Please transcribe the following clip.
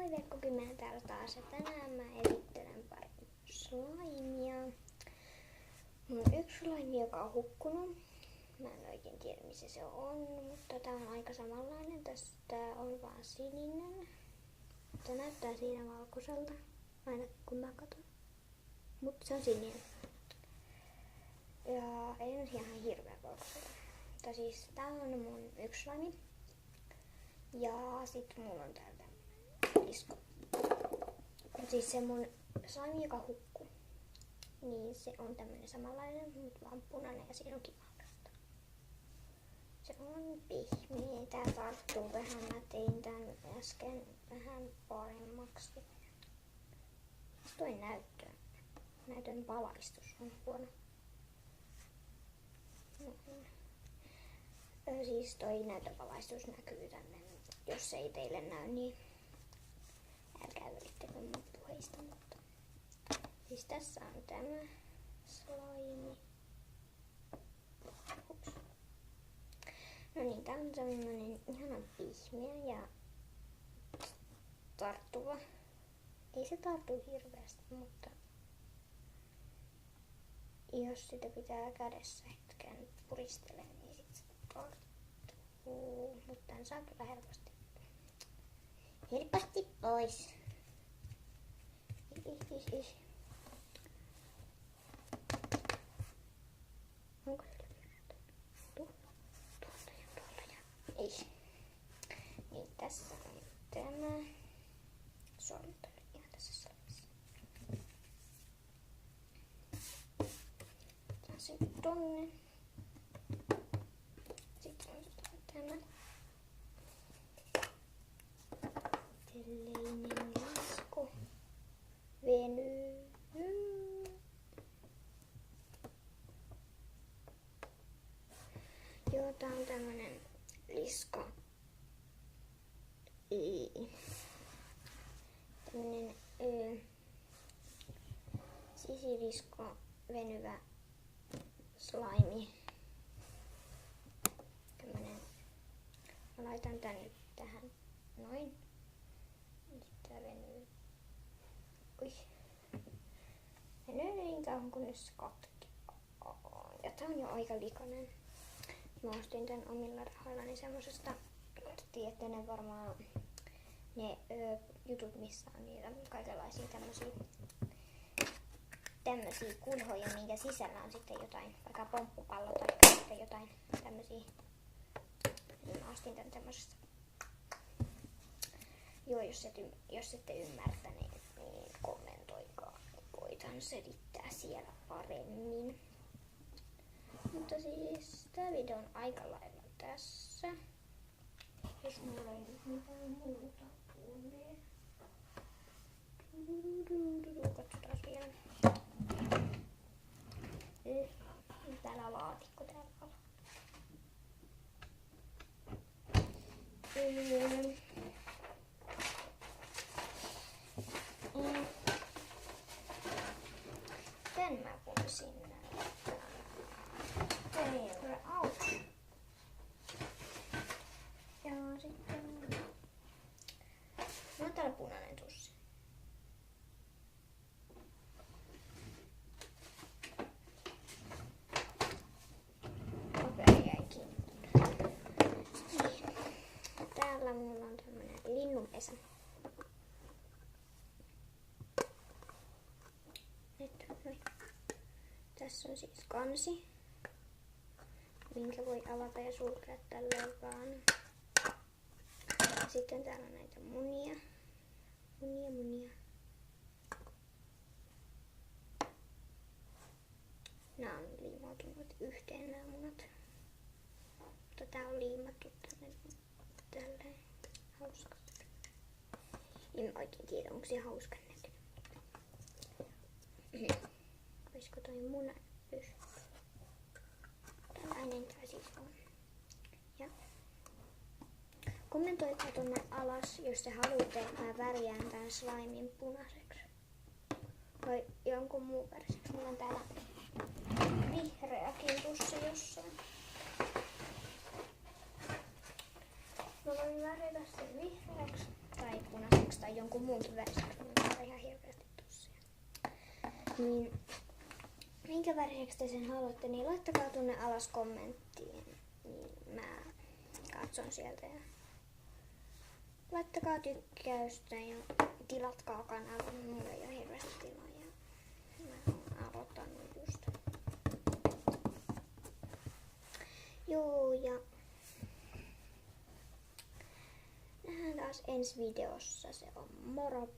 Moi Verkko10 täällä taas ja tänään mä esittelen pari slaimia. Mulla on yksi slime, joka on hukkunut. Mä en oikein tiedä missä se on, mutta tää on aika samanlainen. Tästä on vaan sininen. Mutta näyttää siinä valkoiselta, aina kun mä katson. Mutta se on sininen. Ja ei nyt ihan hirveän valkoiselta. Mutta siis tää on mun yksi slime. Ja sit mulla on täällä lisko. Siis se mun slime, joka hukkuu, niin se on tämmönen samanlainen, mutta vaan punainen ja siinä on kimalkasta. Se on pihmeä. Tää tarttuu vähän. Mä tein tän äsken vähän paremmaksi. Toi näytön valaistus on huono. Siis toi näytön valaistus näkyy tänne. Jos ei teille näy, niin älkää yrittäkö mun puheista, mutta siis tässä on tämä slime. Ups. No niin, tää on semmonen ihanan pihmeä ja tarttuva. Ei se tartu hirveästi, mutta jos sitä pitää kädessä hetken puristella, niin sit se tarttuu. Mutta tän saa kyllä helposti pois. Onko sillä virta? Tuolta ja. Ei. Niin tässä on tämä. Sormet on ihan tässä salissa. Tää se tonne. Sitten on tämä. Tällainen lisko. Venyy. Joo, tää on tämmönen lisko. Tämmönen sisilisko venyvä slime. Tämmönen. Mä laitan tän nyt tähän noin. Tää venyy. Venyy niin kauan kunnes se katkeaa. Ja tää on jo aika likainen. Mä ostin tän omilla rahoillani semmosesta. Tiedätte ne varmaan ne jutut, missä on niitä kaikenlaisia tämmösiä kulhoja, minkä sisällä on sitten jotain, vaikka pomppupallo tai sitten jotain tämmösiä. Mä ostin tän tämmösestä. Joo, jos ette ymmärtäneet, niin kommentoikaa. Koitan selittää siellä paremmin. Mutta siis tää video on aika lailla tässä. Jos mulla ei nyt mitään muuta ole. Katsotaan vielä. Täällä on laatikko täällä alla. Tän mä voisin näyttää teille. Auki. Ja sitten mulla on täällä punainen tussi. Paperi jäi kiinni. Täällä mulla on tämmönen linnunpesä. Tässä on siis kansi, minkä voi avata ja sulkea tällä vaan. Sitten täällä on näitä munia. Munia. Nämä on liimautunut yhteen nämä munat. Mutta tää on liimattu tänne tälleen hauskasti. En oikein tiedä, onko se hauskan näköinen. Olisiko toi muna pystyy? Tällainen tää siis on. Ja kommentoikaa tonne alas, jos te haluatte, että mä värjään tän slimin punaiseksi. Tai jonkun muun väriseksi. Mulla on täällä vihreäkin tussi jossain. Mä voin värjätä sen vihreäksi tai punaiseksi tai jonkun muunkin värisen, mulla on ihan hirveästi tussia. Niin, minkä väriseksi te sen haluatte, niin laittakaa tuonne alas kommenttiin. Niin mä katson sieltä ja laittakaa tykkäystä ja tilatkaa kanavan. Mulla ei ole hirveästi tilaa ja mä oon aloittanut just. Joo ja nähdään taas ensi videossa. Se on moro!